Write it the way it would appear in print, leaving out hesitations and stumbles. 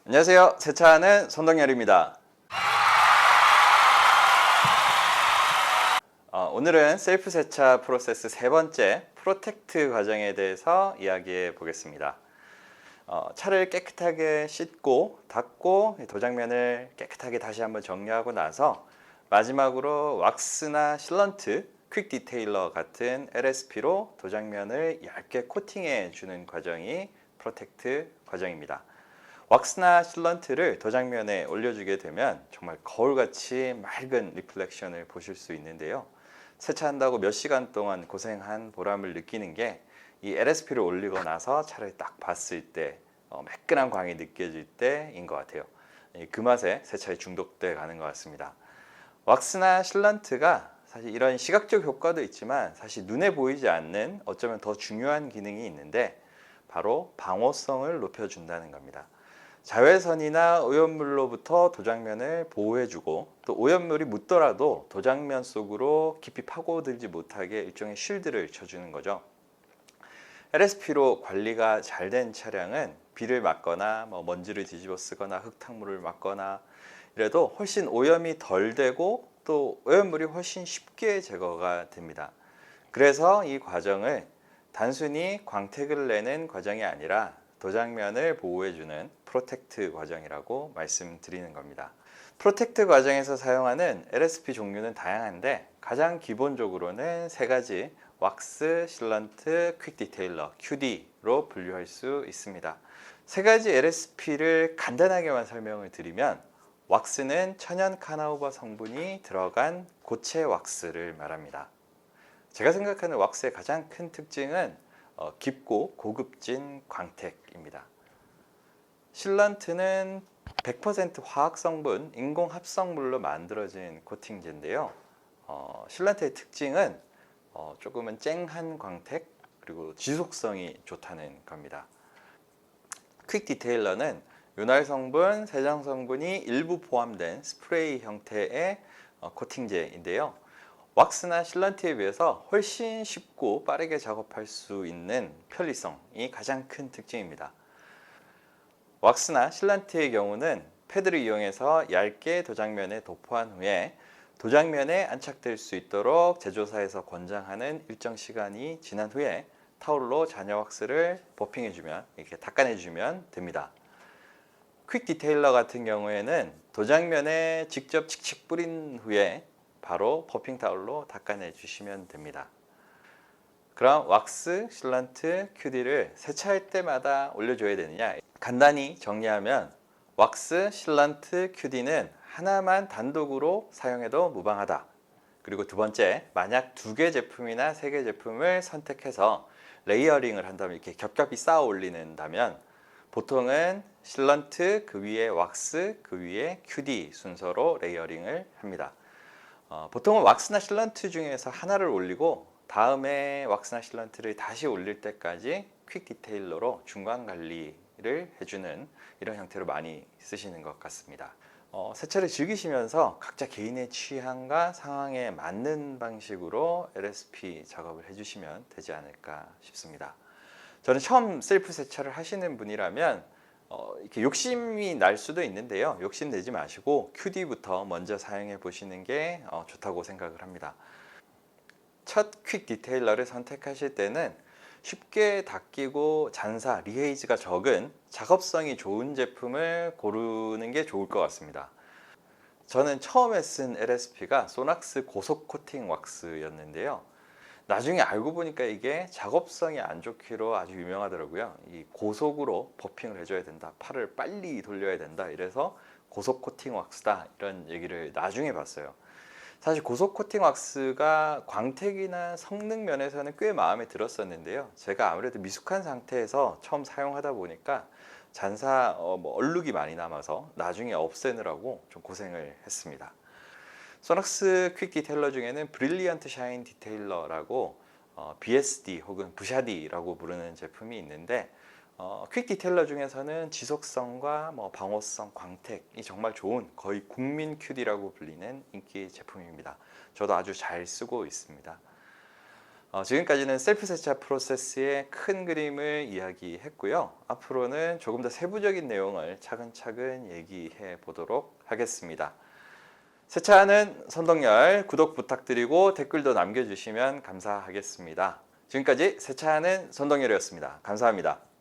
안녕하세요. 세차하는 손동열입니다. 오늘은 셀프 세차 프로세스 세 번째 프로텍트 과정에 대해서 이야기해 보겠습니다. 차를 깨끗하게 씻고 닦고 도장면을 깨끗하게 다시 한번 정리하고 나서 마지막으로 왁스나 실런트, 퀵 디테일러 같은 LSP로 도장면을 얇게 코팅해 주는 과정이 프로텍트 과정입니다. 왁스나 실런트를 도장면에 올려주게 되면 정말 거울같이 맑은 리플렉션을 보실 수 있는데요. 세차한다고 몇 시간 동안 고생한 보람을 느끼는 게 이 LSP를 올리고 나서 차를 딱 봤을 때 매끈한 광이 느껴질 때인 것 같아요. 그 맛에 세차에 중독돼 가는 것 같습니다. 왁스나 실런트가 사실 이런 시각적 효과도 있지만 사실 눈에 보이지 않는 어쩌면 더 중요한 기능이 있는데 바로 방호성을 높여준다는 겁니다. 자외선이나 오염물로부터 도장면을 보호해주고 또 오염물이 묻더라도 도장면 속으로 깊이 파고들지 못하게 일종의 쉴드를 쳐주는 거죠. LSP로 관리가 잘 된 차량은 비를 맞거나 먼지를 뒤집어 쓰거나 흙탕물을 맞거나 이래도 훨씬 오염이 덜 되고 또 오염물이 훨씬 쉽게 제거가 됩니다. 그래서 이 과정을 단순히 광택을 내는 과정이 아니라 도장면을 보호해주는 프로텍트 과정이라고 말씀드리는 겁니다. 프로텍트 과정에서 사용하는 LSP 종류는 다양한데 가장 기본적으로는 세 가지 왁스, 실런트, 퀵 디테일러, QD로 분류할 수 있습니다. 세 가지 LSP를 간단하게만 설명을 드리면 왁스는 천연 카나우바 성분이 들어간 고체 왁스를 말합니다. 제가 생각하는 왁스의 가장 큰 특징은 깊고 고급진 광택입니다. 실런트는 100% 화학 성분, 인공 합성물로 만들어진 코팅제인데요. 실런트의 특징은 조금은 쨍한 광택 그리고 지속성이 좋다는 겁니다. 퀵 디테일러는 윤활 성분, 세정 성분이 일부 포함된 스프레이 형태의 코팅제인데요. 왁스나 실런트에 비해서 훨씬 쉽고 빠르게 작업할 수 있는 편리성이 가장 큰 특징입니다. 왁스나 실런트의 경우는 패드를 이용해서 얇게 도장면에 도포한 후에 도장면에 안착될 수 있도록 제조사에서 권장하는 일정 시간이 지난 후에 타올로 잔여 왁스를 버핑해주면 이렇게 닦아내주면 됩니다. 퀵 디테일러 같은 경우에는 도장면에 직접 칙칙 뿌린 후에 바로 버핑 타올로 닦아내 주시면 됩니다. 그럼 왁스, 실런트, QD를 세차할 때마다 올려줘야 되느냐? 간단히 정리하면 왁스, 실런트, QD는 하나만 단독으로 사용해도 무방하다. 그리고 두 번째, 만약 두 개 제품이나 세 개 제품을 선택해서 레이어링을 한다면 이렇게 겹겹이 쌓아 올리는다면 보통은 실런트, 그 위에 왁스, 그 위에 QD 순서로 레이어링을 합니다. 보통은 왁스나 실런트 중에서 하나를 올리고 다음에 왁스나 실런트를 다시 올릴 때까지 퀵 디테일러로 중간 관리를 해주는 이런 형태로 많이 쓰시는 것 같습니다. 세차를 즐기시면서 각자 개인의 취향과 상황에 맞는 방식으로 LSP 작업을 해주시면 되지 않을까 싶습니다. 저는 처음 셀프 세차를 하시는 분이라면 이렇게 욕심이 날 수도 있는데요. 욕심 내지 마시고 QD부터 먼저 사용해 보시는 게 좋다고 생각을 합니다. 첫 퀵 디테일러를 선택하실 때는 쉽게 닦이고 잔사, 리헤이즈가 적은 작업성이 좋은 제품을 고르는 게 좋을 것 같습니다. 저는 처음에 쓴 LSP가 소낙스 고속 코팅 왁스였는데요. 나중에 알고 보니까 이게 작업성이 안 좋기로 아주 유명하더라고요. 이 고속으로 버핑을 해줘야 된다. 팔을 빨리 돌려야 된다. 이래서 고속 코팅 왁스다. 이런 얘기를 나중에 봤어요. 사실 고속 코팅 왁스가 광택이나 성능 면에서는 꽤 마음에 들었었는데요. 제가 아무래도 미숙한 상태에서 처음 사용하다 보니까 잔사 얼룩이 많이 남아서 나중에 없애느라고 좀 고생을 했습니다. 소낙스 퀵 디테일러 중에는 브릴리언트 샤인 디테일러라고 BSD 혹은 부샤디라고 부르는 제품이 있는데 퀵 디테일러 중에서는 지속성과 방호성, 광택이 정말 좋은 거의 국민 QD라고 불리는 인기 제품입니다. 저도 아주 잘 쓰고 있습니다. 지금까지는 셀프 세차 프로세스의 큰 그림을 이야기했고요. 앞으로는 조금 더 세부적인 내용을 차근차근 얘기해 보도록 하겠습니다. 세차하는 선동열 구독 부탁드리고 댓글도 남겨주시면 감사하겠습니다. 지금까지 세차하는 선동열이었습니다. 감사합니다.